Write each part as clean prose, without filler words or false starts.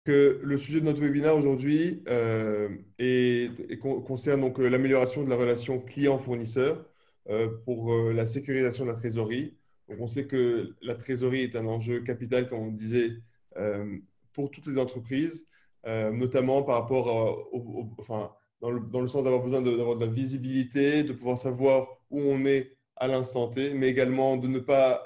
que le sujet de notre webinaire aujourd'hui concerne donc l'amélioration de la relation client-fournisseur pour la sécurisation de la trésorerie. Donc, on sait que la trésorerie est un enjeu capital, comme on disait, euh, pour toutes les entreprises, notamment par rapport enfin, dans le sens d'avoir besoin d'avoir de la visibilité, de pouvoir savoir où on est à l'instant T, mais également de ne pas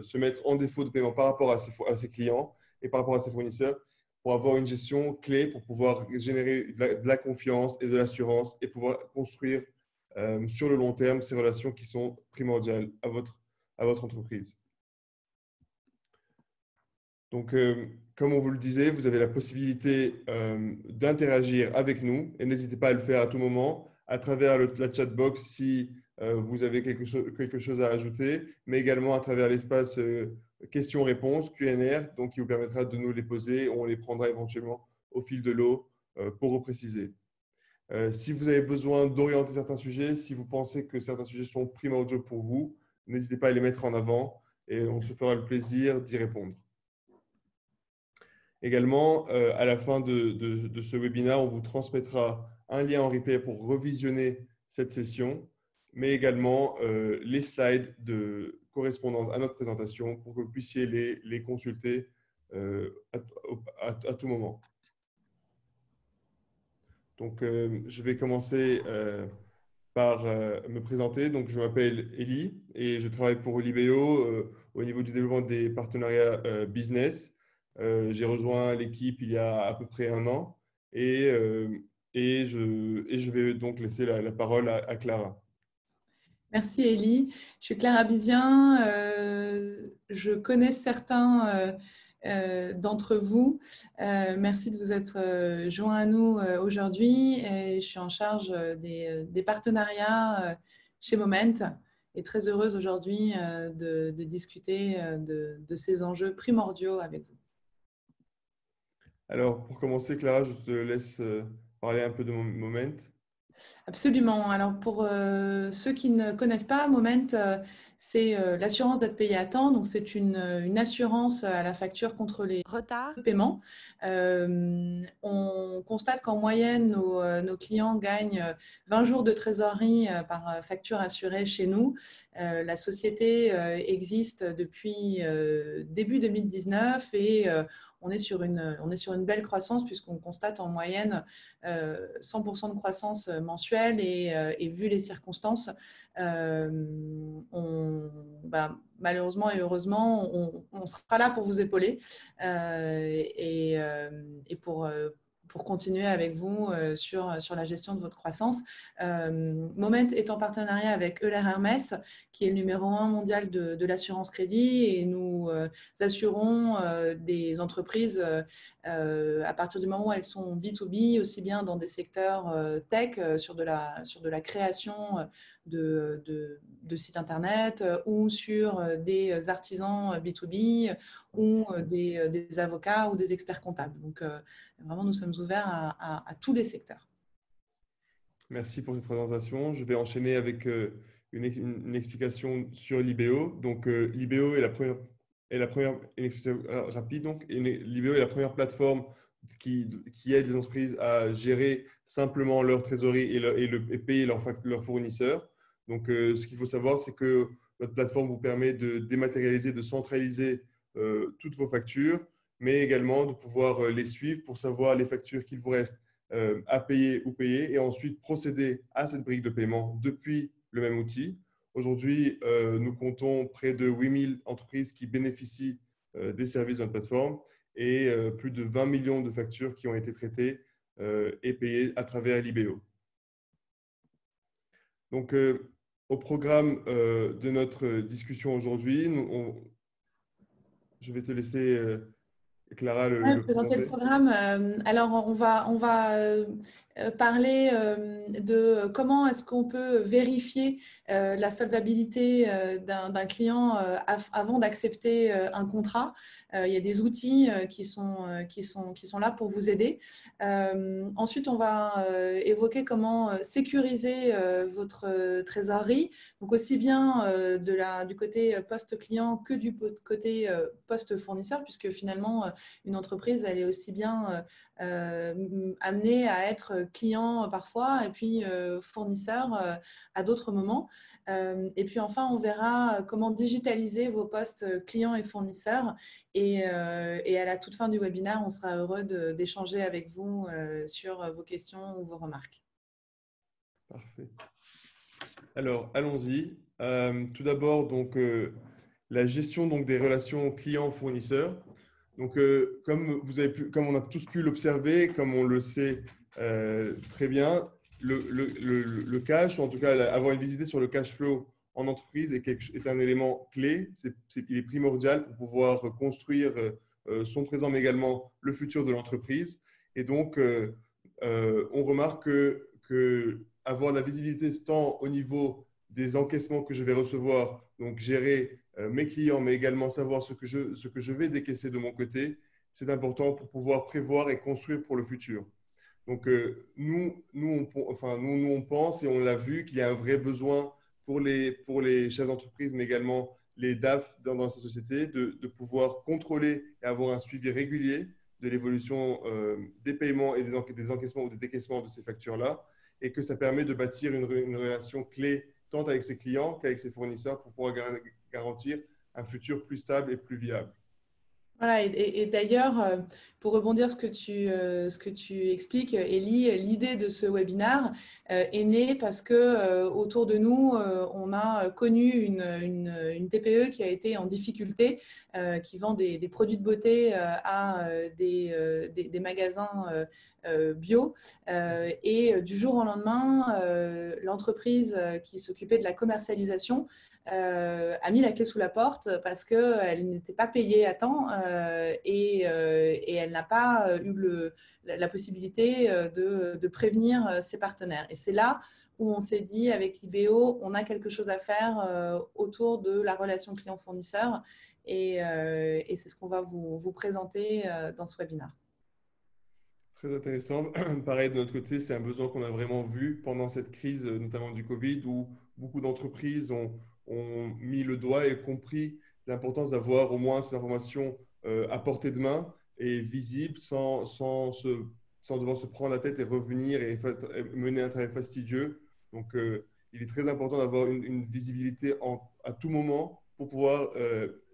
se mettre en défaut de paiement par rapport à ses clients et par rapport à ses fournisseurs pour avoir une gestion clé pour pouvoir générer de la confiance et de l'assurance et pouvoir construire sur le long terme ces relations qui sont primordiales à votre entreprise. Donc, comme on vous le disait, vous avez la possibilité d'interagir avec nous et n'hésitez pas à le faire à tout moment à travers la chatbox si vous avez quelque chose à ajouter, mais également à travers l'espace questions-réponses, Q&R, donc qui vous permettra de nous les poser. On les prendra éventuellement au fil de l'eau pour repréciser. Si vous avez besoin d'orienter certains sujets, si vous pensez que certains sujets sont primordiaux pour vous, n'hésitez pas à les mettre en avant et on se fera le plaisir d'y répondre. Également, à la fin de ce webinaire, on vous transmettra un lien en replay pour revisionner cette session, mais également les slides correspondant à notre présentation pour que vous puissiez les consulter à tout moment. Donc, je vais commencer par me présenter. Donc, je m'appelle Elie et je travaille pour Olibeo au niveau du développement des partenariats business. J'ai rejoint l'équipe il y a à peu près un an et je vais donc laisser la parole à Clara. Merci Elie. Je suis Clara Bizien. Je connais certains d'entre vous. Merci de vous être joints à nous aujourd'hui. Et je suis en charge des partenariats chez Moment et très heureuse aujourd'hui de discuter de ces enjeux primordiaux avec vous. Alors, pour commencer, Clara, je te laisse parler un peu de Moment. Absolument. Alors, pour ceux qui ne connaissent pas, Moment, c'est l'assurance d'être payé à temps. Donc, c'est une assurance à la facture contre les retards de paiement. On constate qu'en moyenne, nos clients gagnent 20 jours de trésorerie par facture assurée chez nous. La société existe depuis début 2019 et on est sur une belle croissance puisqu'on constate en moyenne 100% de croissance mensuelle et vu les circonstances, malheureusement et heureusement, on sera là pour vous épauler et pour continuer avec vous sur la gestion de votre croissance. Moment est en partenariat avec Euler Hermès, qui est le numéro 1 mondial de l'assurance crédit, et nous assurons des entreprises à partir du moment où elles sont B2B, aussi bien dans des secteurs tech, sur de la création de sites internet ou sur des artisans B2B ou des avocats ou des experts comptables. Donc, vraiment, nous sommes ouverts à tous les secteurs. Merci pour cette présentation. Je vais enchaîner avec une explication sur Libeo. Donc, Libeo est la première une explication rapide. Donc, Libeo est la première plateforme qui aide les entreprises à gérer simplement leur trésorerie et payer leurs fournisseurs. Donc, ce qu'il faut savoir, c'est que notre plateforme vous permet de dématérialiser, de centraliser toutes vos factures, mais également de pouvoir les suivre pour savoir les factures qu'il vous reste à payer ou payer et ensuite procéder à cette brique de paiement depuis le même outil. Aujourd'hui, nous comptons près de 8000 entreprises qui bénéficient des services de notre plateforme et plus de 20 millions de factures qui ont été traitées et payées à travers Libeo. Donc, au programme de notre discussion aujourd'hui, je vais te laisser, Clara, le présenter le présenter. programme. Alors, on va parler de comment est-ce qu'on peut vérifier la solvabilité d'un client avant d'accepter un contrat. il y a des outils qui sont là pour vous aider. Ensuite, on va évoquer comment sécuriser votre trésorerie, donc aussi bien du côté post-client que du côté post-fournisseur, puisque finalement, une entreprise, elle est aussi bien amenée à être client parfois et puis fournisseur à d'autres moments. Et puis enfin, on verra comment digitaliser vos postes clients et fournisseurs. Et à la toute fin du webinaire, on sera heureux d'échanger avec vous sur vos questions ou vos remarques. Parfait. Alors, allons-y. Tout d'abord, donc, la gestion donc, des relations clients-fournisseurs. Donc, comme on a tous pu l'observer, comme on le sait très bien, le cash, ou en tout cas avoir une visibilité sur le cash flow en entreprise est un élément clé. Il est primordial pour pouvoir construire son présent, mais également le futur de l'entreprise. Et donc, on remarque que avoir la visibilité tant au niveau des encaissements que je vais recevoir, donc gérer mes clients, mais également savoir ce que je vais décaisser de mon côté, c'est important pour pouvoir prévoir et construire pour le futur. Donc, on pense et on l'a vu qu'il y a un vrai besoin pour les chefs d'entreprise, mais également les DAF dans ces sociétés, de pouvoir contrôler et avoir un suivi régulier de l'évolution des paiements et des encaissements ou des décaissements de ces factures-là, et que ça permet de bâtir une relation clé tant avec ses clients qu'avec ses fournisseurs pour pouvoir garantir un futur plus stable et plus viable. Voilà, et d'ailleurs, pour rebondir ce que tu expliques, Elie, l'idée de ce webinaire est née parce que autour de nous, on a connu une TPE qui a été en difficulté, qui vend des produits de beauté à des magasins bio. Et du jour au lendemain, l'entreprise qui s'occupait de la commercialisation a mis la clé sous la porte parce qu'elle n'était pas payée à temps et elle n'a pas eu la possibilité de prévenir ses partenaires. Et c'est là où on s'est dit avec l'IBO, on a quelque chose à faire autour de la relation client-fournisseur et c'est ce qu'on va vous présenter dans ce webinaire. Très intéressant. Pareil, de notre côté, c'est un besoin qu'on a vraiment vu pendant cette crise, notamment du Covid, où beaucoup d'entreprises ont mis le doigt et compris l'importance d'avoir au moins ces informations à portée de main et visibles sans devoir se prendre la tête et revenir et mener un travail fastidieux. Donc, il est très important d'avoir une visibilité à tout moment pour pouvoir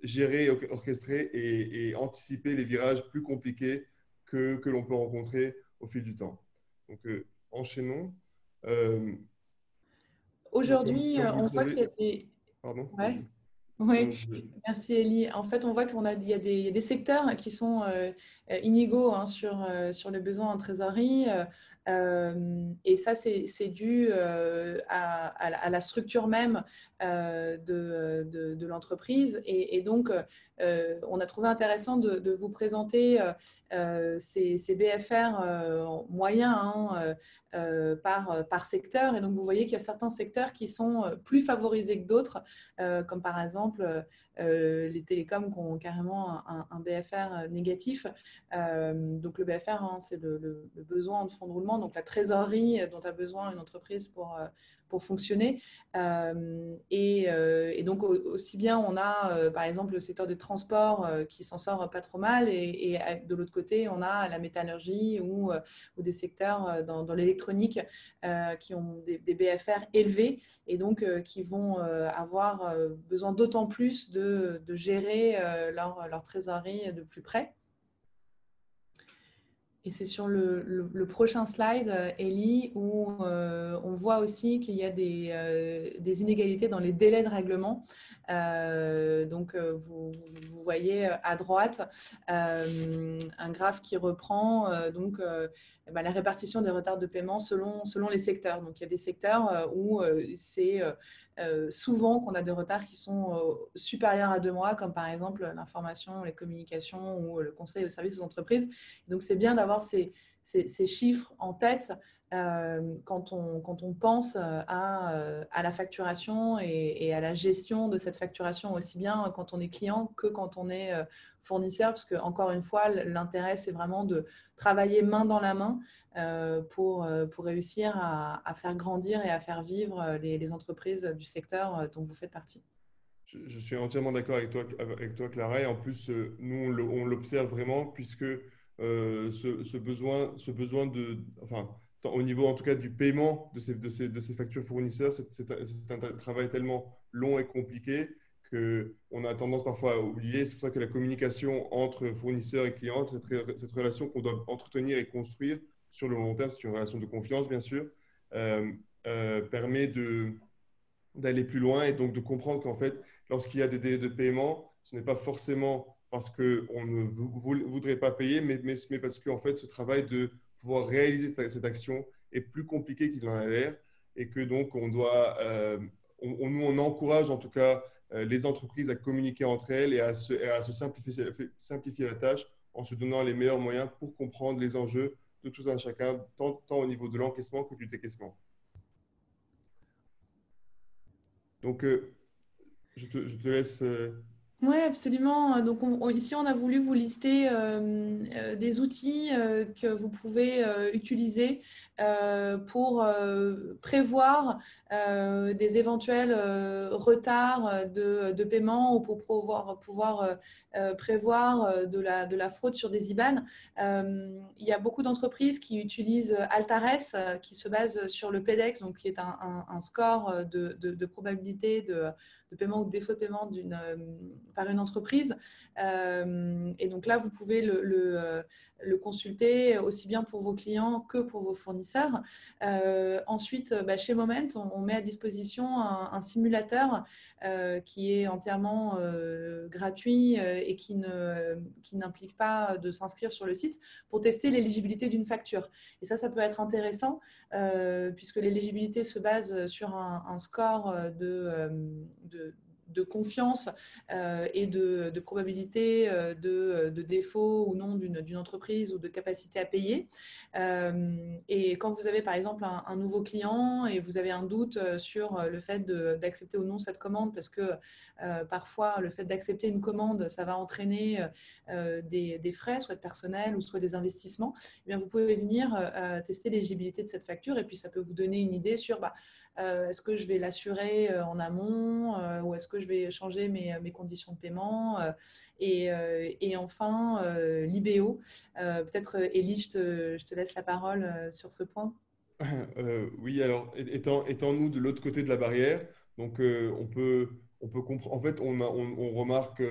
gérer, orchestrer et anticiper les virages plus compliqués que l'on peut rencontrer au fil du temps. Donc, enchaînons. Aujourd'hui, Comme vous le on voit qu'il y savez, a des… pardon, Ouais. vas-y. Oui, Non, merci Elie. En fait, on voit il y a des secteurs qui sont inégaux hein, sur les besoins en trésorerie. Et ça, c'est dû à la structure même de l'entreprise. Et donc, on a trouvé intéressant de vous présenter ces BFR moyens hein, par secteur. Et donc, vous voyez qu'il y a certains secteurs qui sont plus favorisés que d'autres, comme par exemple les télécoms qui ont carrément un BFR négatif. Donc le BFR, hein, c'est le besoin de fonds de roulement, donc la trésorerie dont a besoin une entreprise pour fonctionner. Et donc aussi bien on a par exemple le secteur du transport qui s'en sort pas trop mal et de l'autre côté on a la métallurgie ou des secteurs dans l'électronique qui ont des BFR élevés et donc qui vont avoir besoin d'autant plus de gérer leur trésorerie de plus près. Et c'est sur le prochain slide, Elie, où on voit aussi qu'il y a des inégalités dans les délais de règlement. Donc, vous voyez à droite un graphe qui reprend la répartition des retards de paiement selon les secteurs. Donc, il y a des secteurs où c'est souvent qu'on a des retards qui sont supérieurs à 2 mois, comme par exemple l'information, les communications ou le conseil aux services aux entreprises. Donc, c'est bien d'avoir avoir ces chiffres en tête quand on pense à la facturation et à la gestion de cette facturation, aussi bien quand on est client que quand on est fournisseur, parce que, encore une fois, l'intérêt, c'est vraiment de travailler main dans la main pour réussir à faire grandir et à faire vivre les entreprises du secteur dont vous faites partie. Je suis entièrement d'accord avec toi, Clara. Et en plus, nous, on l'observe vraiment puisque ce besoin enfin, au niveau en tout cas du paiement de ces factures fournisseurs, c'est un travail tellement long et compliqué qu'on a tendance parfois à oublier. C'est pour ça que la communication entre fournisseurs et clients, cette relation qu'on doit entretenir et construire sur le long terme, c'est une relation de confiance, bien sûr, euh, permet d'aller plus loin et donc de comprendre qu'en fait, lorsqu'il y a des délais de paiement, ce n'est pas forcément parce qu'on ne voudrait pas payer, mais parce qu'en fait, ce travail de pouvoir réaliser cette action est plus compliqué qu'il en a l'air et que donc on encourage en tout cas les entreprises à communiquer entre elles et à se simplifier la tâche en se donnant les meilleurs moyens pour comprendre les enjeux de tout un chacun, tant au niveau de l'encaissement que du décaissement. Donc, je te laisse. Oui, absolument. Donc, ici, on a voulu vous lister des outils que vous pouvez utiliser pour prévoir des éventuels retards de paiement ou pour pouvoir prévoir de la fraude sur des IBAN. Il y a beaucoup d'entreprises qui utilisent Altares, qui se base sur le PEDEX, donc qui est un score de probabilité de paiement ou de défaut de paiement par une entreprise. Et donc là, vous pouvez le consulter aussi bien pour vos clients que pour vos fournisseurs. Ensuite, chez Moment, on met à disposition un simulateur qui est entièrement gratuit et qui n'implique pas de s'inscrire sur le site pour tester l'éligibilité d'une facture. Et ça peut être intéressant puisque l'éligibilité se base sur un score de confiance et de probabilité de défaut ou non d'une entreprise ou de capacité à payer. Et quand vous avez par exemple un nouveau client et vous avez un doute sur le fait d'accepter ou non cette commande, parce que parfois le fait d'accepter une commande, ça va entraîner des frais, soit de personnel ou soit des investissements, eh bien, vous pouvez venir tester l'éligibilité de cette facture et puis ça peut vous donner une idée sur est-ce que je vais l'assurer en amont ou est-ce que je vais changer mes conditions de paiement et enfin, l'IBO. Peut-être, Élie, je te laisse la parole sur ce point. Oui, alors étant nous de l'autre côté de la barrière, donc on peut comprendre. En fait, on remarque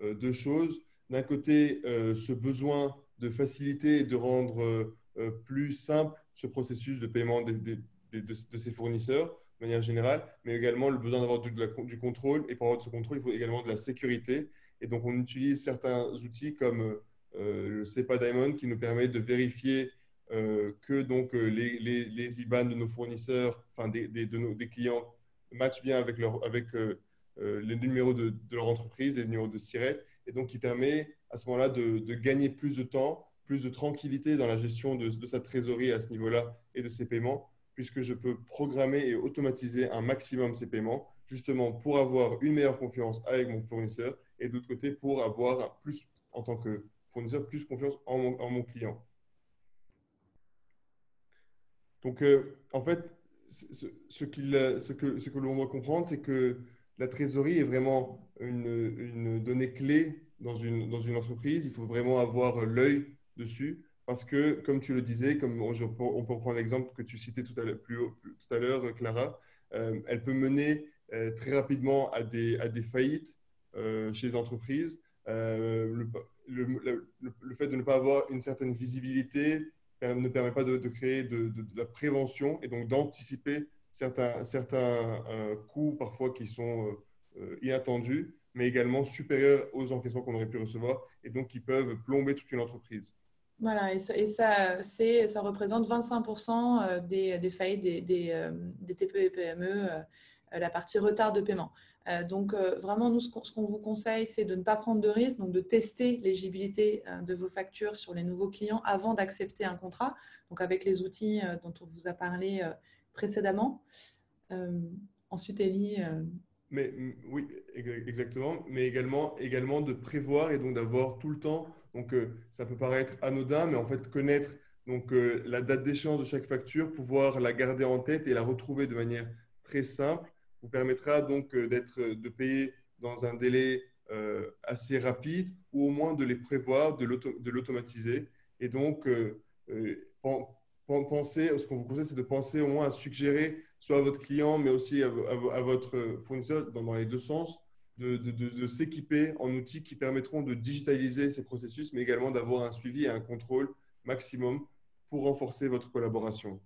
deux choses. D'un côté, ce besoin de faciliter et de rendre plus simple ce processus de paiement de ces fournisseurs de manière générale, mais également le besoin d'avoir du contrôle. Et pour avoir de ce contrôle, il faut également de la sécurité. Et donc, on utilise certains outils comme le SEPA Diamond qui nous permet de vérifier que donc les IBAN de nos fournisseurs, enfin des clients, matchent bien avec les numéros de leur entreprise, les numéros de SIRET, et donc qui permet à ce moment-là de gagner plus de temps, plus de tranquillité dans la gestion de sa trésorerie à ce niveau-là et de ses paiements, puisque je peux programmer et automatiser un maximum ces paiements, justement pour avoir une meilleure confiance avec mon fournisseur et de l'autre côté pour avoir plus, en tant que fournisseur, plus confiance en mon client. Donc, en fait, ce que l'on doit comprendre, c'est que la trésorerie est vraiment une donnée clé dans une entreprise. Il faut vraiment avoir l'œil dessus parce que, comme tu le disais, on peut prendre l'exemple que tu citais tout à l'heure, Clara, elle peut mener très rapidement à des faillites chez les entreprises. Le fait de ne pas avoir une certaine visibilité ne permet pas de créer de la prévention et donc d'anticiper certains coûts parfois qui sont inattendus, mais également supérieurs aux encaissements qu'on aurait pu recevoir et donc qui peuvent plomber toute une entreprise. Voilà, ça représente 25% des faillites des TPE et PME, la partie retard de paiement. Donc, vraiment, nous, ce qu'on vous conseille, c'est de ne pas prendre de risques, donc de tester l'éligibilité de vos factures sur les nouveaux clients avant d'accepter un contrat, donc avec les outils dont on vous a parlé précédemment. Ensuite, Élie. Oui, exactement, mais également de prévoir et donc d'avoir tout le temps, donc ça peut paraître anodin, mais en fait connaître donc la date d'échéance de chaque facture, pouvoir la garder en tête et la retrouver de manière très simple, vous permettra donc de payer dans un délai assez rapide ou au moins de les prévoir, de l'automatiser. Et donc, ce qu'on vous conseille, c'est de penser au moins à suggérer soit à votre client, mais aussi à votre fournisseur, dans les deux sens, de s'équiper en outils qui permettront de digitaliser ces processus, mais également d'avoir un suivi et un contrôle maximum pour renforcer votre collaboration.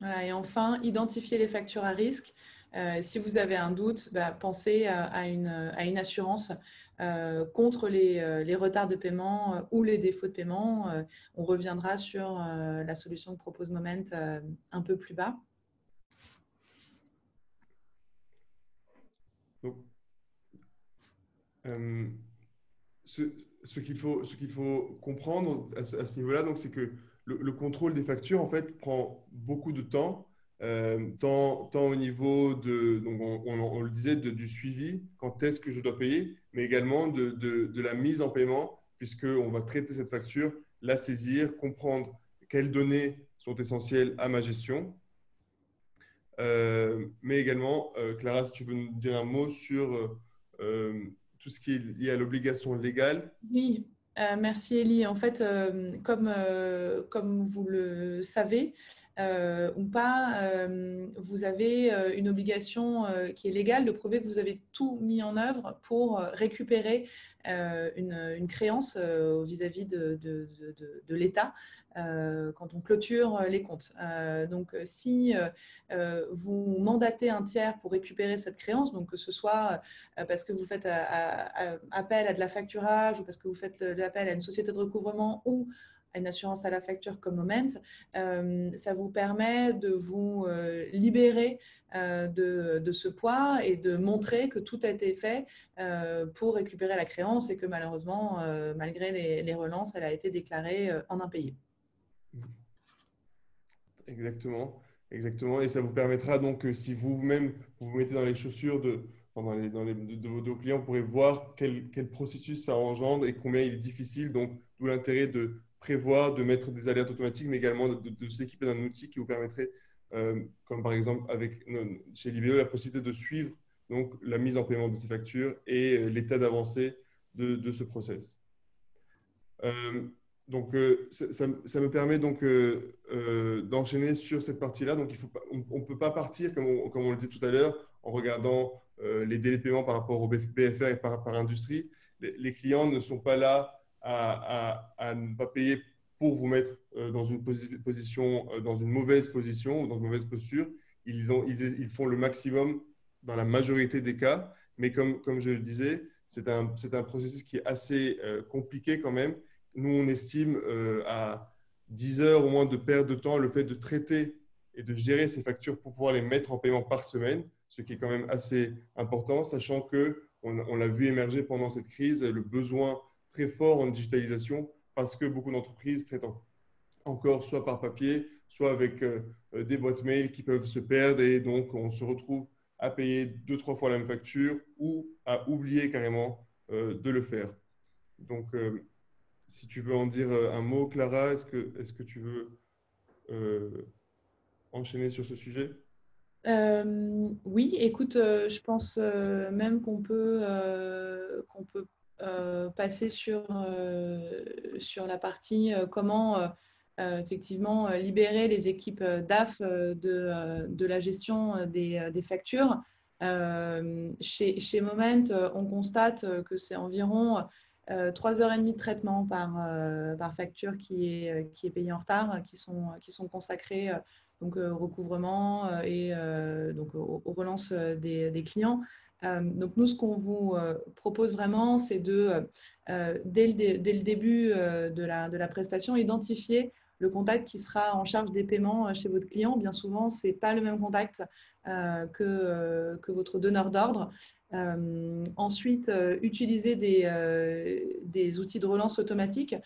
Voilà, et enfin, identifier les factures à risque. Si vous avez un doute, pensez à une assurance contre les retards de paiement ou les défauts de paiement. On reviendra sur la solution que propose Moment un peu plus bas. Donc, euh, ce, ce qu'il faut comprendre à ce niveau-là, donc, c'est que le contrôle des factures, en fait, prend beaucoup de temps, tant au niveau donc on le disait, du suivi, quand est-ce que je dois payer, mais également de la mise en paiement, puisqu'on va traiter cette facture, la saisir, comprendre quelles données sont essentielles à ma gestion. Mais également, Clara, si tu veux nous dire un mot sur tout ce qui est lié à l'obligation légale. Oui, merci Elie. En fait, comme vous le savez ou pas, vous avez une obligation qui est légale de prouver que vous avez tout mis en œuvre pour récupérer une créance vis-à-vis de l'État quand on clôture les comptes. Donc, si vous mandatez un tiers pour récupérer cette créance, donc que ce soit parce que vous faites appel à de la facturage ou parce que vous faites l'appel à une société de recouvrement ou à une assurance à la facture comme Moment, ça vous permet de vous libérer de ce poids et de montrer que tout a été fait pour récupérer la créance et que malheureusement, malgré les relances, elle a été déclarée en impayé. Exactement, exactement. Et ça vous permettra donc, si vous-même vous mettez dans les chaussures de vos clients, vous pourrez voir quel processus ça engendre et combien il est difficile. Donc, d'où l'intérêt de prévoir, de mettre des alertes automatiques, mais également de s'équiper d'un outil qui vous permettrait, comme par exemple chez Libéo, la possibilité de suivre donc, la mise en paiement de ces factures et l'état d'avancée de ce process. Donc, ça me permet donc d'enchaîner sur cette partie-là. Donc, on ne peut pas partir, comme on le disait tout à l'heure, en regardant les délais de paiement par rapport au BFR et par industrie. Les clients ne sont pas là à ne pas payer pour vous mettre dans une position, dans une mauvaise position ou dans une mauvaise posture. Ils font le maximum dans la majorité des cas. Mais comme je le disais, c'est un processus qui est assez compliqué quand même. Nous, on estime à 10 heures au moins de perte de temps le fait de traiter et de gérer ces factures pour pouvoir les mettre en paiement par semaine, ce qui est quand même assez important, sachant qu'on l'a vu émerger pendant cette crise, le besoin très fort en digitalisation, parce que beaucoup d'entreprises traitent encore soit par papier, soit avec des boîtes mail qui peuvent se perdre, et donc on se retrouve à payer 2-3 fois la même facture ou à oublier carrément de le faire. Donc, si tu veux en dire un mot, Clara, est-ce que tu veux enchaîner sur ce sujet? Oui, écoute, je pense même qu'on peut passer sur la partie comment effectivement libérer les équipes DAF de la gestion des factures. Chez Moment, on constate que c'est environ 3h30 de traitement par facture qui est payée en retard, qui sont consacrées donc recouvrement et donc aux relances des clients. Donc, nous, ce qu'on vous propose vraiment, c'est dès le début de la prestation, identifier le contact qui sera en charge des paiements chez votre client. Bien souvent, ce n'est pas le même contact que votre donneur d'ordre. Ensuite, utiliser des outils de relance automatique.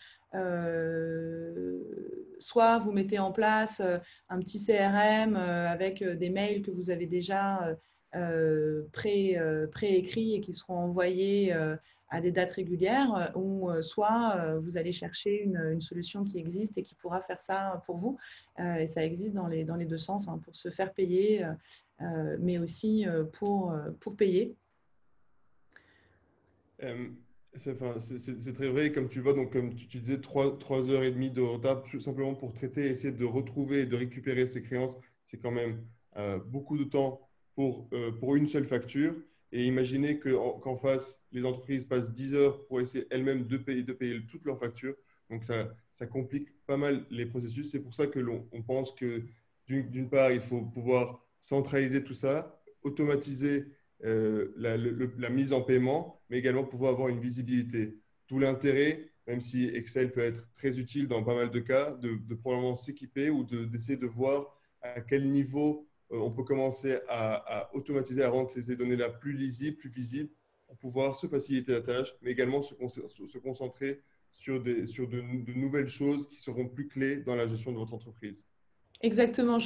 Soit vous mettez en place un petit CRM avec des mails que vous avez déjà préécrits et qui seront envoyés à des dates régulières, ou soit vous allez chercher une solution qui existe et qui pourra faire ça pour vous. Et ça existe dans les deux sens, hein, pour se faire payer, mais aussi pour payer. C'est très vrai, comme tu vois, donc comme tu disais, 3 heures et demie de retard, tout simplement pour traiter, essayer de retrouver et de récupérer ses créances, c'est quand même beaucoup de temps pour une seule facture. Et imaginez qu'en face, les entreprises passent 10 heures pour essayer elles-mêmes de payer toutes leurs factures. Donc ça complique pas mal les processus. C'est pour ça que on pense que d'une part, il faut pouvoir centraliser tout ça, automatiser la mise en paiement, mais également pouvoir avoir une visibilité. D'où l'intérêt, même si Excel peut être très utile dans pas mal de cas, de probablement s'équiper ou d'essayer de voir à quel niveau on peut commencer à automatiser, à rendre ces données-là plus lisibles, plus visibles, pour pouvoir se faciliter la tâche, mais également se concentrer sur de nouvelles choses qui seront plus clés dans la gestion de votre entreprise. Exactement.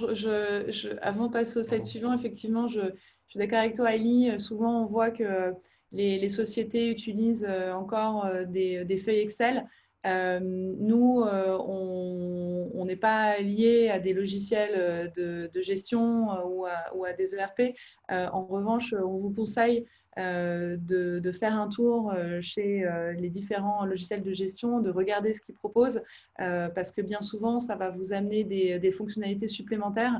Avant de passer au slide suivant, effectivement, je suis d'accord avec toi, Ali. Souvent, on voit que les sociétés utilisent encore des feuilles Excel. Nous, on n'est pas lié à des logiciels de gestion ou à des ERP. En revanche, on vous conseille de faire un tour chez les différents logiciels de gestion, de regarder ce qu'ils proposent, parce que bien souvent, ça va vous amener des fonctionnalités supplémentaires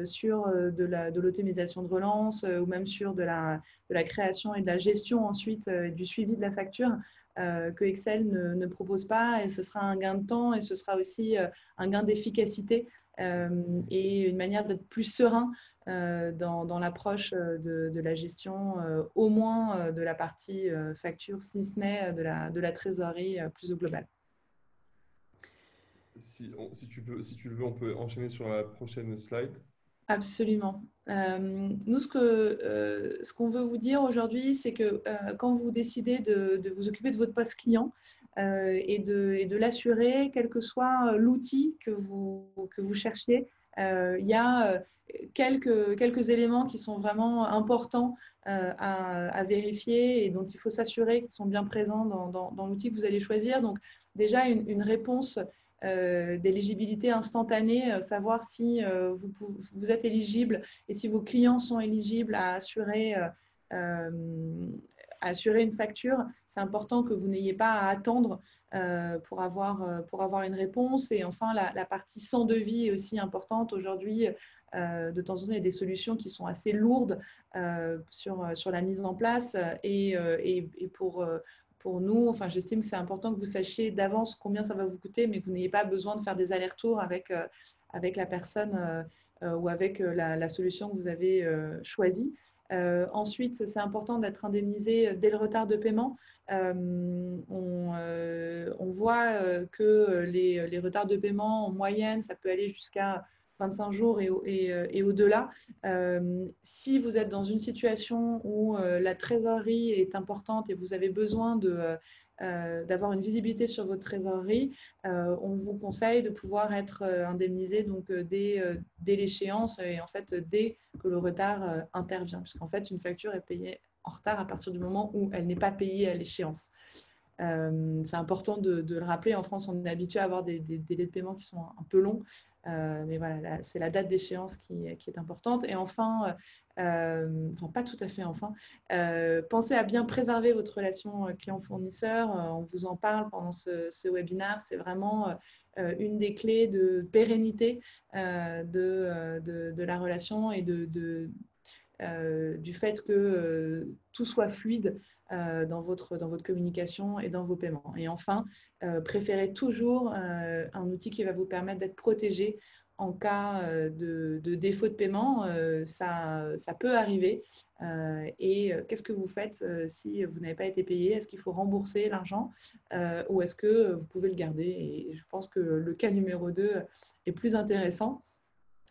sur de l'automatisation de relance ou même sur de la création et de la gestion ensuite du suivi de la facture que Excel ne propose pas. Et ce sera un gain de temps et ce sera aussi un gain d'efficacité et une manière d'être plus serein dans l'approche de la gestion, au moins de la partie facture, si ce n'est de la trésorerie plus au global. Si tu le veux, on peut enchaîner sur la prochaine slide. Absolument. Nous, ce qu'on veut vous dire aujourd'hui, c'est que quand vous décidez de vous occuper de votre poste client et de l'assurer, quel que soit l'outil que vous cherchiez, il y a quelques éléments qui sont vraiment importants à vérifier et dont il faut s'assurer qu'ils sont bien présents dans l'outil que vous allez choisir. Donc, déjà, une réponse d'éligibilité instantanée, savoir si vous êtes éligible et si vos clients sont éligibles à assurer une facture. C'est important que vous n'ayez pas à attendre pour avoir une réponse. Et enfin, la partie sans devis est aussi importante. Aujourd'hui, de temps en temps, il y a des solutions qui sont assez lourdes sur la mise en place et pour nous, enfin, j'estime que c'est important que vous sachiez d'avance combien ça va vous coûter, mais que vous n'ayez pas besoin de faire des allers-retours avec la personne ou avec la solution que vous avez choisie. Ensuite, c'est important d'être indemnisé dès le retard de paiement. On voit que les retards de paiement, en moyenne, ça peut aller jusqu'à 25 jours et au-delà. Si vous êtes dans une situation où la trésorerie est importante et vous avez besoin d'avoir une visibilité sur votre trésorerie, on vous conseille de pouvoir être indemnisé donc, dès l'échéance et en fait dès que le retard intervient. Puisqu'en fait, une facture est payée en retard à partir du moment où elle n'est pas payée à l'échéance. C'est important de le rappeler. En France, on est habitué à avoir des délais de paiement qui sont un peu longs. Mais voilà, c'est la date d'échéance qui est importante. Et enfin, pas tout à fait enfin, pensez à bien préserver votre relation client-fournisseur. On vous en parle pendant ce webinaire. C'est vraiment une des clés de pérennité de la relation et du fait que tout soit fluide dans votre communication et dans vos paiements. Et enfin, préférez toujours un outil qui va vous permettre d'être protégé en cas de défaut de paiement, ça peut arriver. Et qu'est-ce que vous faites si vous n'avez pas été payé? Est-ce qu'il faut rembourser l'argent ou est-ce que vous pouvez le garder? Et je pense que le cas numéro 2 est plus intéressant.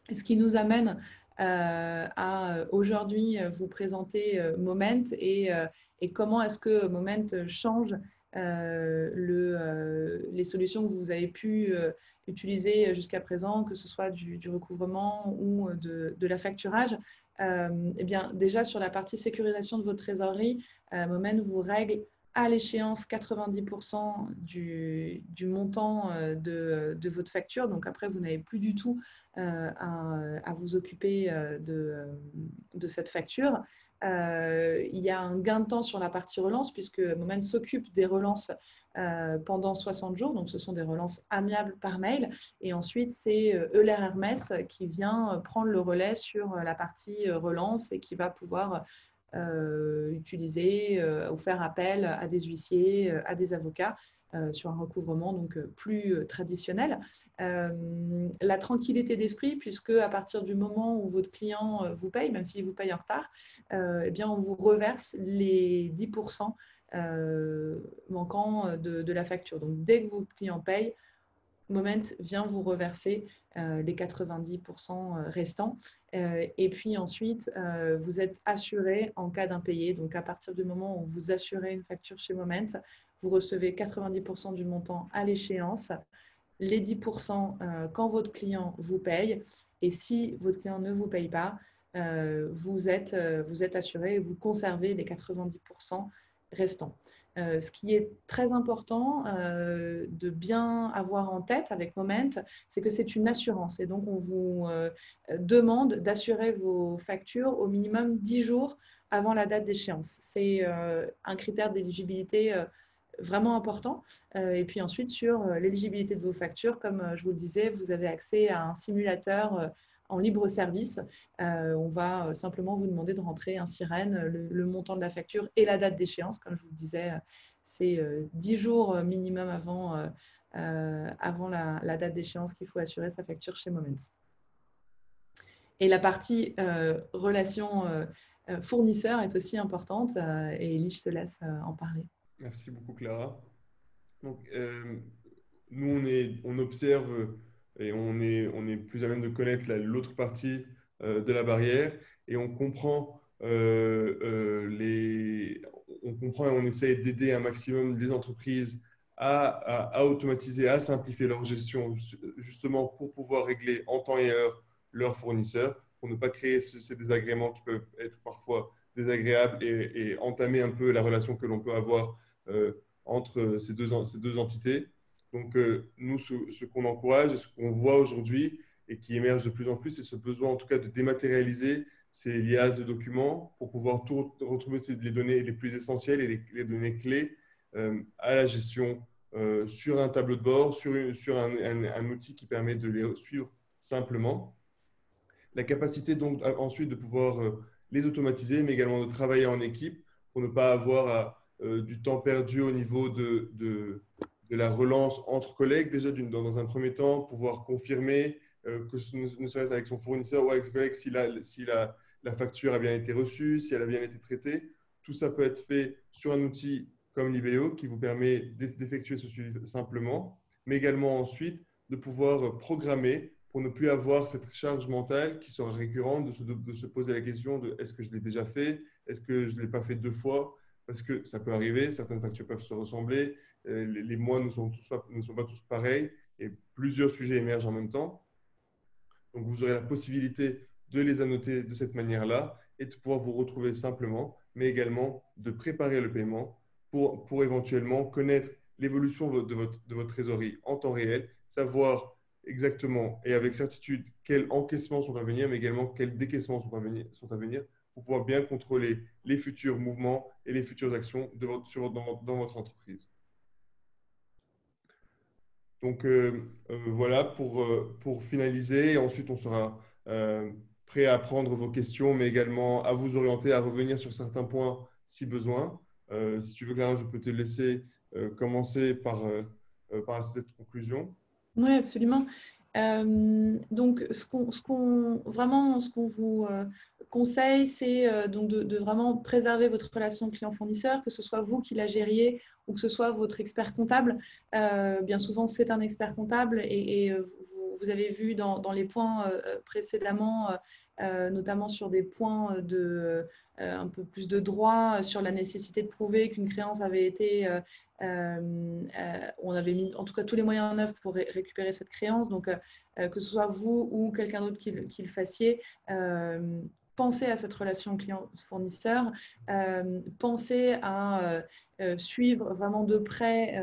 Et ce qui nous amène à aujourd'hui vous présenter Moment et comment est-ce que Moment change les solutions que vous avez pu utiliser jusqu'à présent, que ce soit du recouvrement ou de la facturage. Eh bien, déjà, sur la partie sécurisation de votre trésorerie, Moment vous règle à l'échéance 90% du montant de votre facture. Donc après, vous n'avez plus du tout à vous occuper de cette facture. Il y a un gain de temps sur la partie relance puisque Moment s'occupe des relances pendant 60 jours. Donc, ce sont des relances amiables par mail. Et ensuite, c'est Euler Hermès qui vient prendre le relais sur la partie relance et qui va pouvoir utiliser ou faire appel à des huissiers, à des avocats sur un recouvrement donc plus traditionnel. La tranquillité d'esprit, puisque à partir du moment où votre client vous paye, même s'il vous paye en retard, eh bien, on vous reverse les 10% manquants de la facture. Donc, dès que votre client paye, Moment vient vous reverser les 90% restants. Et puis ensuite, vous êtes assuré en cas d'impayé. Donc, à partir du moment où vous assurez une facture chez Moment, vous recevez 90% du montant à l'échéance, les 10% quand votre client vous paye. Et si votre client ne vous paye pas, vous êtes assuré et vous conservez les 90% restants. Ce qui est très important de bien avoir en tête avec Moment, c'est que c'est une assurance. Et donc, on vous demande d'assurer vos factures au minimum 10 jours avant la date d'échéance. C'est un critère d'éligibilité vraiment important. Et puis ensuite, sur l'éligibilité de vos factures, comme je vous le disais, vous avez accès à un simulateur en libre service. On va simplement vous demander de rentrer un sirène, le montant de la facture et la date d'échéance. Comme je vous le disais, c'est 10 jours minimum avant la date d'échéance qu'il faut assurer sa facture chez Moment. Et la partie relation fournisseur est aussi importante. Et Elie, je te laisse en parler. Merci beaucoup, Clara. Donc, nous, on observe et on est plus à même de connaître l'autre partie de la barrière et on comprend et on essaie d'aider un maximum les entreprises à automatiser, à simplifier leur gestion, justement pour pouvoir régler en temps et heure leurs fournisseurs, pour ne pas créer ces désagréments qui peuvent être parfois désagréables et entamer un peu la relation que l'on peut avoir entre ces deux entités. Donc, nous, ce qu'on encourage et ce qu'on voit aujourd'hui et qui émerge de plus en plus, c'est ce besoin, en tout cas, de dématérialiser ces liasses de documents pour pouvoir retrouver les données les plus essentielles et les données clés à la gestion sur un tableau de bord, sur un outil qui permet de les suivre simplement. La capacité donc ensuite de pouvoir les automatiser, mais également de travailler en équipe pour ne pas avoir du temps perdu au niveau de la relance entre collègues. Déjà, dans un premier temps, pouvoir confirmer que ne serait-ce avec son fournisseur ou avec son collègue si la facture a bien été reçue, si elle a bien été traitée. Tout ça peut être fait sur un outil comme Libéo qui vous permet d'effectuer ce suivi simplement, mais également ensuite de pouvoir programmer pour ne plus avoir cette charge mentale qui sera récurrente de se poser la question de est-ce que je l'ai déjà fait, est-ce que je ne l'ai pas fait deux fois, parce que ça peut arriver, certaines factures peuvent se ressembler, les mois ne sont pas tous pareils et plusieurs sujets émergent en même temps. Donc, vous aurez la possibilité de les annoter de cette manière-là et de pouvoir vous retrouver simplement, mais également de préparer le paiement pour éventuellement connaître l'évolution de votre trésorerie en temps réel, savoir exactement et avec certitude quels encaissements sont à venir, mais également quels décaissements sont à venir pour pouvoir bien contrôler les futurs mouvements et les futures actions dans votre entreprise. Donc voilà pour finaliser. Et ensuite, on sera prêt à prendre vos questions, mais également à vous orienter, à revenir sur certains points si besoin. Si tu veux, Clara, je peux te laisser commencer par cette conclusion. Oui, absolument. Donc, vraiment, ce qu'on vous conseille, c'est donc de vraiment préserver votre relation client-fournisseur, que ce soit vous qui la gériez ou que ce soit votre expert comptable. Bien souvent, c'est un expert comptable et vous avez vu dans les points précédemment, notamment sur des points un peu plus de droit, sur la nécessité de prouver qu'une créance avait été on avait mis en tout cas tous les moyens en œuvre pour récupérer cette créance. Donc, que ce soit vous ou quelqu'un d'autre qui le fassiez, pensez à cette relation client-fournisseur, pensez à suivre vraiment de près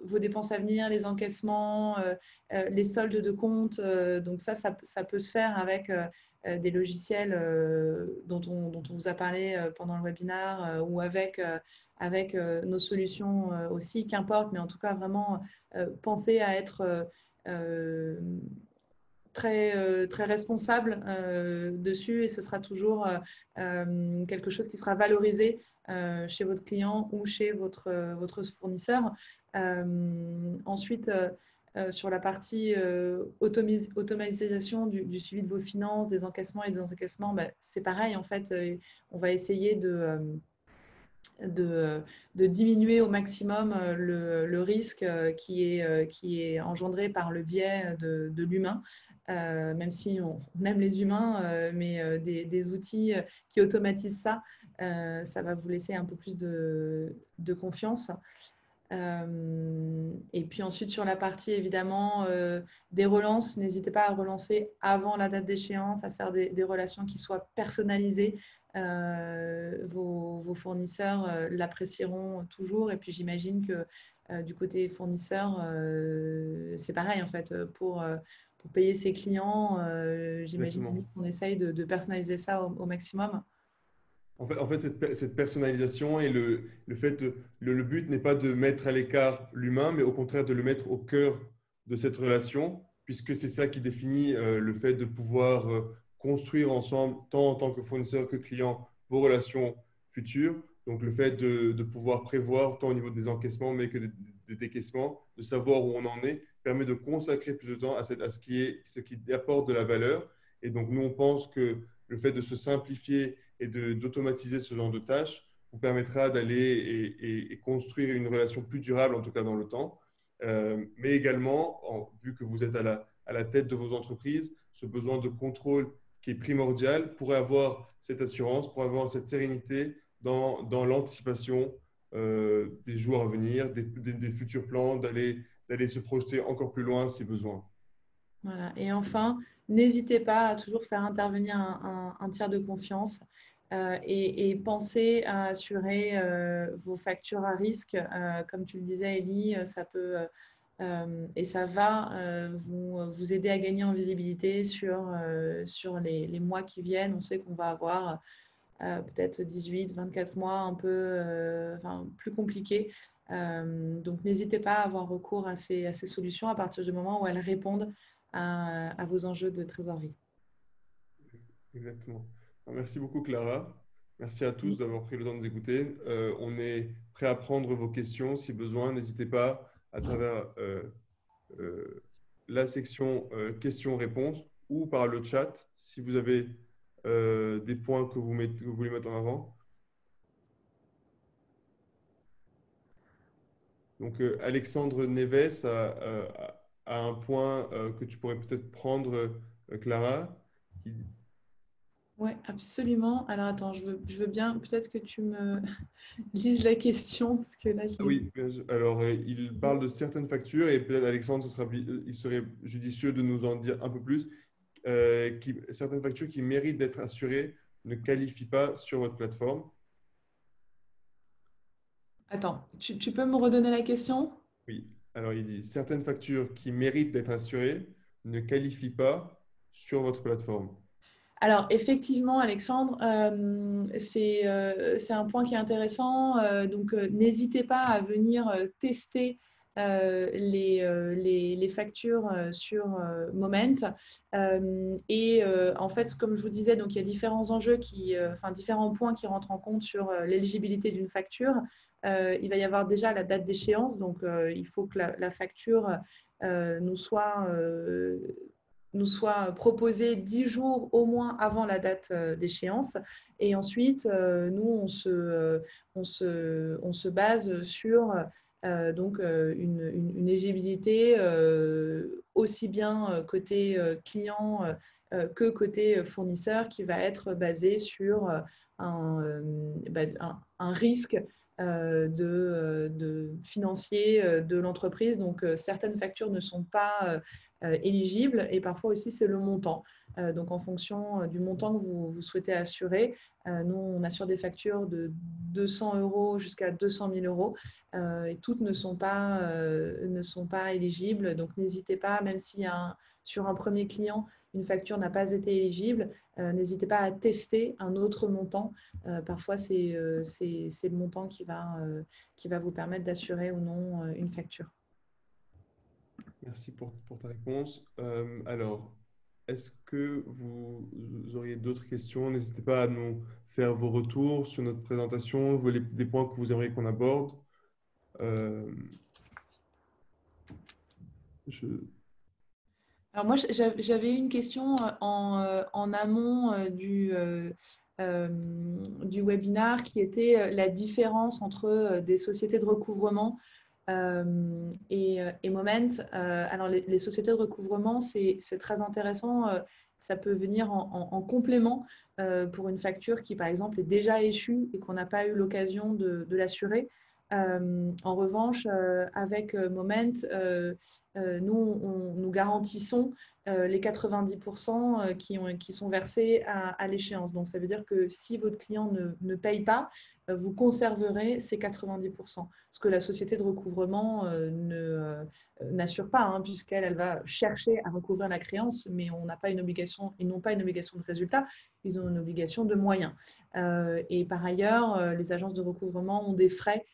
vos dépenses à venir, les encaissements, les soldes de compte. Donc ça peut se faire avec des logiciels dont on vous a parlé pendant le webinaire ou avec nos solutions aussi, qu'importe, mais en tout cas vraiment penser à être très responsable dessus et ce sera toujours quelque chose qui sera valorisé chez votre client ou chez votre fournisseur. Ensuite, sur la partie automatisation du suivi de vos finances, des encaissements et des encaissements, c'est pareil en fait. On va essayer de diminuer au maximum le risque qui est engendré par le biais de l'humain, même si on aime les humains, mais des outils qui automatisent ça, ça va vous laisser un peu plus de confiance. Et puis ensuite, sur la partie évidemment des relances, n'hésitez pas à relancer avant la date d'échéance, à faire des relations qui soient personnalisées. Vos fournisseurs l'apprécieront toujours. Et puis j'imagine que du côté fournisseur, c'est pareil en fait. Pour payer ses clients, j'imagine Exactement. qu'on essaye de personnaliser ça au maximum. En fait, cette personnalisation et le fait, le but n'est pas de mettre à l'écart l'humain, mais au contraire de le mettre au cœur de cette relation, puisque c'est ça qui définit le fait de pouvoir construire ensemble, tant en tant que fournisseur que client, vos relations futures. Donc, le fait de pouvoir prévoir, tant au niveau des encaissements, mais que des décaissements, de savoir où on en est, permet de consacrer plus de temps à ce qui apporte de la valeur. Et donc, nous, on pense que le fait de se simplifier et d'automatiser ce genre de tâches vous permettra d'aller et construire une relation plus durable, en tout cas dans le temps. Mais également, vu que vous êtes à la tête de vos entreprises, ce besoin de contrôle qui est primordial pour avoir cette assurance, pour avoir cette sérénité dans l'anticipation des jours à venir, des futurs plans, d'aller se projeter encore plus loin si besoin. Voilà. Et enfin, n'hésitez pas à toujours faire intervenir un tiers de confiance et pensez à assurer vos factures à risque. Comme tu le disais, Ellie, ça peut et ça va vous aider à gagner en visibilité sur les mois qui viennent. On sait qu'on va avoir peut-être 18, 24 mois un peu plus compliqués. Donc, n'hésitez pas à avoir recours à ces solutions à partir du moment où elles répondent à vos enjeux de trésorerie. Exactement. Alors, merci beaucoup, Clara. Merci à tous d'avoir pris le temps de nous écouter. On est prêt à prendre vos questions si besoin. N'hésitez pas à travers la section questions-réponses ou par le chat si vous avez des points que vous voulez mettre en avant. Donc, Alexandre Neves a un point que tu pourrais peut-être prendre, Clara. Qui... Oui, absolument. Alors, attends, je veux bien peut-être que tu me lises la question parce que là, je Ah l'ai. oui, bien sûr. Alors, il parle de certaines factures et peut-être Alexandre, il serait judicieux de nous en dire un peu plus. Certaines factures qui méritent d'être assurées ne qualifient pas sur votre plateforme. Attends, tu peux me redonner la question? Oui. Alors, il dit certaines factures qui méritent d'être assurées ne qualifient pas sur votre plateforme. Alors, effectivement, Alexandre, c'est un point qui est intéressant. Donc, n'hésitez pas à venir tester les factures sur Moment. En fait, comme je vous disais, donc, il y a différents enjeux différents points qui rentrent en compte sur l'éligibilité d'une facture. Il va y avoir déjà la date d'échéance. Donc, il faut que la facture nous soit proposé 10 jours au moins avant la date d'échéance. Et ensuite, nous, on se base sur donc une éligibilité aussi bien côté client que côté fournisseur qui va être basée sur un risque financier de l'entreprise. Donc, certaines factures ne sont pas éligibles et parfois aussi, c'est le montant. Donc, en fonction du montant que vous souhaitez assurer, nous, on assure des factures de 200 € jusqu'à 200 000 € et toutes ne sont pas éligibles. Donc, n'hésitez pas, même si sur un premier client, une facture n'a pas été éligible, n'hésitez pas à tester un autre montant. Parfois, c'est le montant qui va vous permettre d'assurer ou non une facture. Merci pour ta réponse. Alors, est-ce que vous auriez d'autres questions? N'hésitez pas à nous faire vos retours sur notre présentation, des points que vous aimeriez qu'on aborde. Euh, je- Alors moi, j'avais une question en amont du webinaire qui était la différence entre des sociétés de recouvrement et Moment. Alors, les sociétés de recouvrement, c'est très intéressant. Ça peut venir en complément pour une facture qui, par exemple, est déjà échue et qu'on n'a pas eu l'occasion de l'assurer. En revanche, avec Moment, nous garantissons les 90% qui sont versés à l'échéance. Donc, ça veut dire que si votre client ne paye pas, vous conserverez ces 90%. Ce que la société de recouvrement n'assure pas, hein, puisqu'elle va chercher à recouvrir la créance, mais on n'a pas une obligation, ils n'ont pas une obligation de résultat, ils ont une obligation de moyens. Et par ailleurs, les agences de recouvrement ont des frais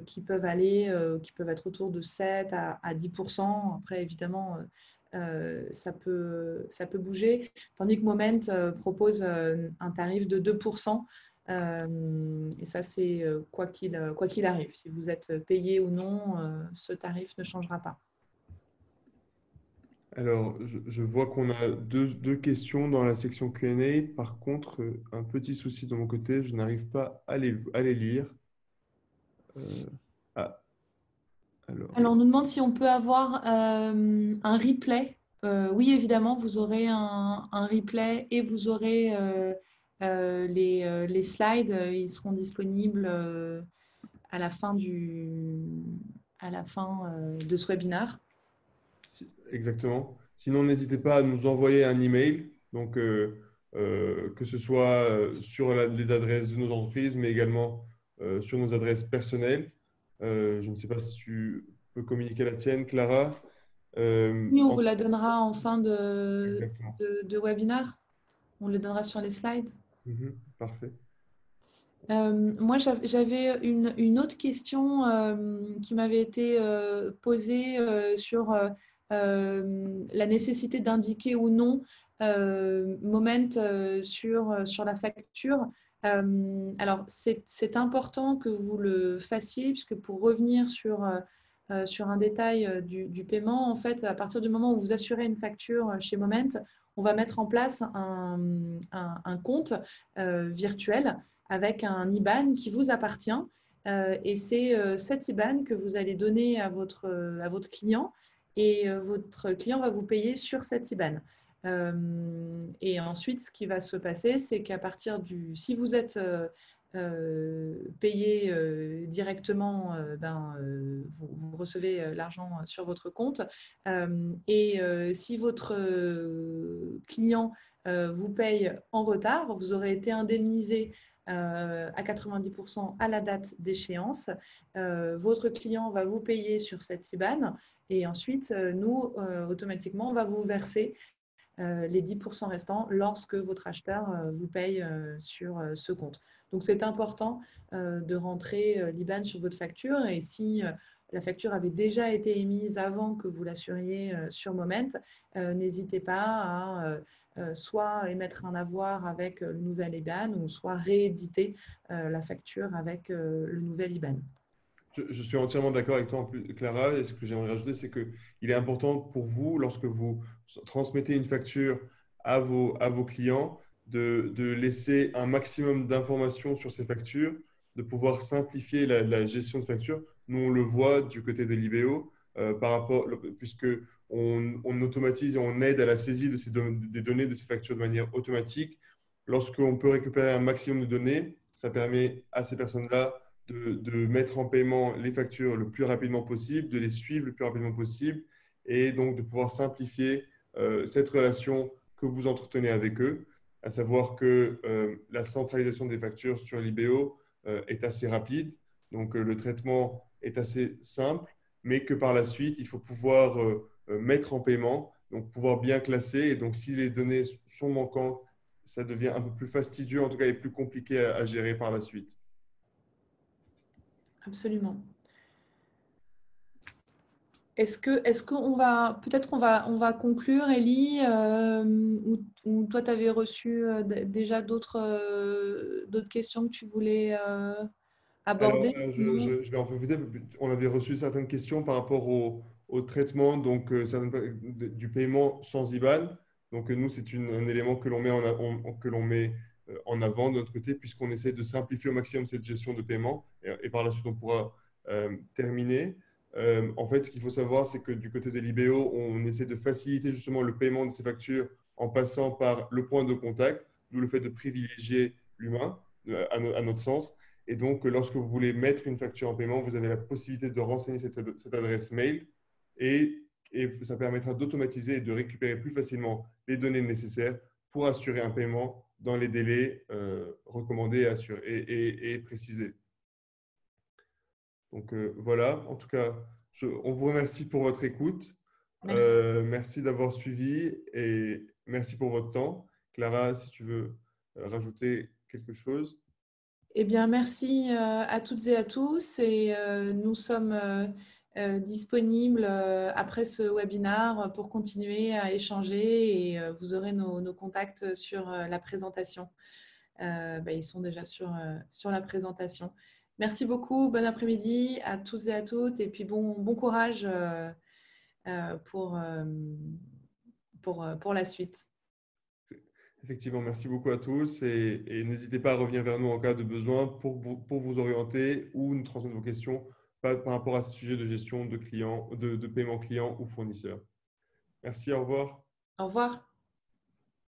qui peuvent être autour de 7 à 10%. Après, évidemment, ça peut bouger, tandis que Moment propose un tarif de 2%. Et ça, c'est quoi qu'il arrive. Si vous êtes payé ou non, ce tarif ne changera pas. Alors, je vois qu'on a deux questions dans la section Q&A. Par contre, un petit souci de mon côté, je n'arrive pas à les lire. Euh, ah, alors, Alors, on nous demande si on peut avoir un replay. Oui, évidemment, vous aurez un replay et vous aurez les slides. Ils seront disponibles à la fin de ce webinaire. exactement. Sinon, n'hésitez pas à nous envoyer un email, donc que ce soit sur les adresses de nos entreprises, mais également sur nos adresses personnelles. Je ne sais pas si tu peux communiquer la tienne, Clara. Oui, on vous la donnera en fin Exactement. de webinaire. On le donnera sur les slides. Mhm, parfait. Moi, j'avais une autre question qui m'avait été posée sur la nécessité d'indiquer ou non Moment sur la facture. Alors, c'est important que vous le fassiez, puisque pour revenir sur un détail du paiement, en fait, à partir du moment où vous assurez une facture chez Moment, on va mettre en place un compte virtuel avec un IBAN qui vous appartient. Et c'est cet IBAN que vous allez donner à votre client et votre client va vous payer sur cet IBAN. Et ensuite, ce qui va se passer, c'est qu'à partir si vous êtes payé directement, vous recevez l'argent sur votre compte. Et si votre client vous paye en retard, vous aurez été indemnisé à 90% à la date d'échéance. Votre client va vous payer sur cette IBAN et ensuite, nous, automatiquement, on va vous verser les 10% restants lorsque votre acheteur vous paye sur ce compte. Donc, c'est important de rentrer l'IBAN sur votre facture et si la facture avait déjà été émise avant que vous l'assuriez sur Moment, n'hésitez pas à soit émettre un avoir avec le nouvel IBAN ou soit rééditer la facture avec le nouvel IBAN. Je suis entièrement d'accord avec toi en plus, Clara. Et ce que j'aimerais rajouter, c'est qu'il est important pour vous, lorsque vous transmettez une facture à vos clients, de laisser un maximum d'informations sur ces factures, de pouvoir simplifier la gestion de factures. Nous, on le voit du côté de l'IBO, puisque on automatise et on aide à la saisie des données de ces factures de manière automatique. Lorsqu'on peut récupérer un maximum de données, ça permet à ces personnes-là de mettre en paiement les factures le plus rapidement possible, de les suivre le plus rapidement possible et donc de pouvoir simplifier cette relation que vous entretenez avec eux, à savoir que la centralisation des factures sur l'IBO est assez rapide, donc le traitement est assez simple, mais que par la suite, il faut pouvoir mettre en paiement, donc pouvoir bien classer. Et donc, si les données sont manquantes, ça devient un peu plus fastidieux, en tout cas, et plus compliqué à gérer par la suite. Absolument. Est-ce qu'on va, peut-être on va conclure, Ellie, ou toi, tu avais reçu déjà d'autres questions que tu voulais Alors, aborder? Sinon, je vais en profiter. On avait reçu certaines questions par rapport au traitement du paiement sans IBAN. Donc, nous, c'est un élément que l'on met, que l'on met en avant de notre côté, puisqu'on essaie de simplifier au maximum cette gestion de paiement. Et par la suite, on pourra terminer. En fait, ce qu'il faut savoir, c'est que du côté de l'IBO, on essaie de faciliter justement le paiement de ces factures en passant par le point de contact, d'où le fait de privilégier l'humain, à notre sens. Et donc, lorsque vous voulez mettre une facture en paiement, vous avez la possibilité de renseigner cette adresse mail et ça permettra d'automatiser et de récupérer plus facilement les données nécessaires pour assurer un paiement dans les délais recommandés et précisés. Donc voilà, en tout cas, on vous remercie pour votre écoute. merci. Merci d'avoir suivi et merci pour votre temps. Clara, si tu veux rajouter quelque chose. Eh bien, merci à toutes et à tous. Et nous sommes disponibles après ce webinaire pour continuer à échanger et vous aurez nos contacts sur la présentation. Ils sont déjà sur la présentation. Merci beaucoup. Bon après-midi à tous et à toutes. Et puis, bon courage pour la suite. Effectivement, merci beaucoup à tous et n'hésitez pas à revenir vers nous en cas de besoin pour vous orienter ou nous transmettre vos questions par rapport à ce sujet de gestion de clients, de paiement client ou fournisseur. Merci, au revoir. Au revoir.